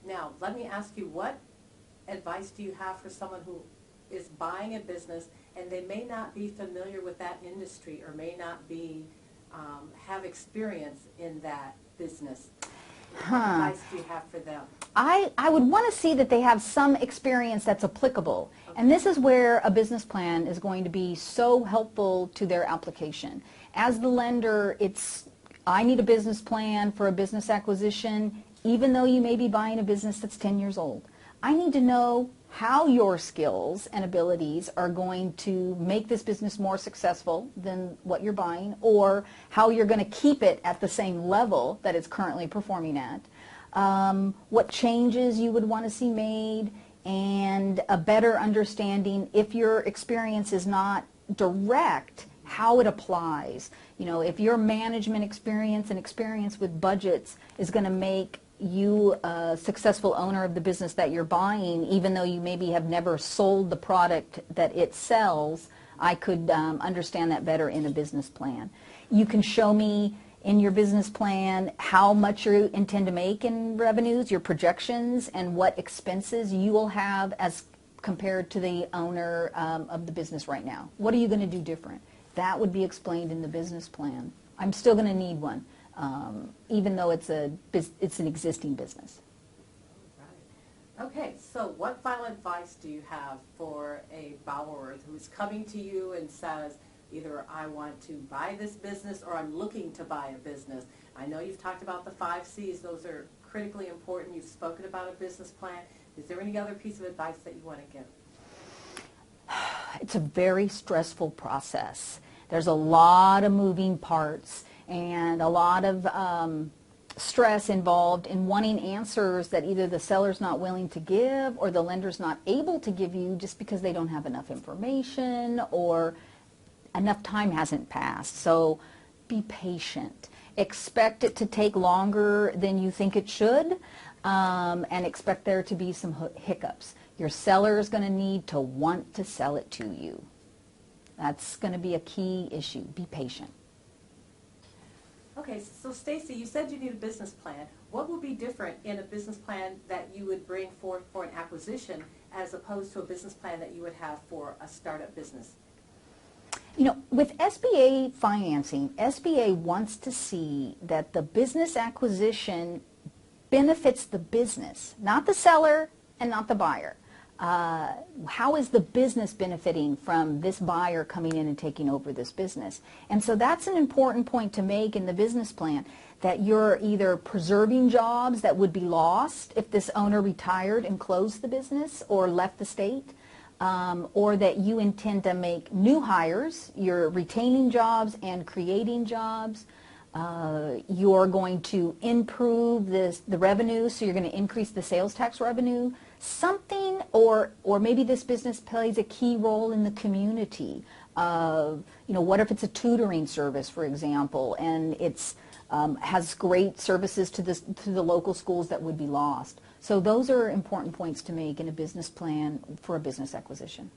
Now, let me ask you, what advice do you have for someone who is buying a business and they may not be familiar with that industry or may not be have experience in that business? What advice do you have for them? I would want to see that they have some experience that's applicable. Okay. And this is where a business plan is going to be so helpful to their application. As the lender, I need a business plan for a business acquisition, even though you may be buying a business that's 10 years old. I need to know how your skills and abilities are going to make this business more successful than what you're buying, or how you're going to keep it at the same level that it's currently performing at, what changes you would want to see made, and a better understanding, if your experience is not direct, how it applies. You know, if your management experience and experience with budgets is going to make you a successful owner of the business that you're buying, even though you maybe have never sold the product that it sells, I could understand that better in a business plan. You can show me in your business plan how much you intend to make in revenues, your projections, and what expenses you will have as compared to the owner of the business right now. What are you going to do different? That would be explained in the business plan. I'm still going to need one. Even though it's an existing business. Right. Okay, so what final advice do you have for a borrower who's coming to you and says, either I want to buy this business or I'm looking to buy a business? I know you've talked about the 5 C's. Those are critically important. You've spoken about a business plan. Is there any other piece of advice that you want to give? It's a very stressful process. There's a lot of moving parts and a lot of stress involved in wanting answers that either the seller's not willing to give or the lender's not able to give you just because they don't have enough information or enough time hasn't passed. So be patient. Expect it to take longer than you think it should, and expect there to be some hiccups. Your seller is going to need to want to sell it to you. That's going to be a key issue. Be patient. Okay, so Stacy, you said you need a business plan. What would be different in a business plan that you would bring forth for an acquisition as opposed to a business plan that you would have for a startup business? You know, with SBA financing, SBA wants to see that the business acquisition benefits the business, not the seller and not the buyer. How is the business benefiting from this buyer coming in and taking over this business? And so that's an important point to make in the business plan, that you're either preserving jobs that would be lost if this owner retired and closed the business or left the state, or that you intend to make new hires, you're retaining jobs and creating jobs. You're going to improve the revenue, so you're going to increase the sales tax revenue. Something, or maybe this business plays a key role in the community. You know, what if it's a tutoring service, for example, and it's has great services to the local schools that would be lost. So those are important points to make in a business plan for a business acquisition.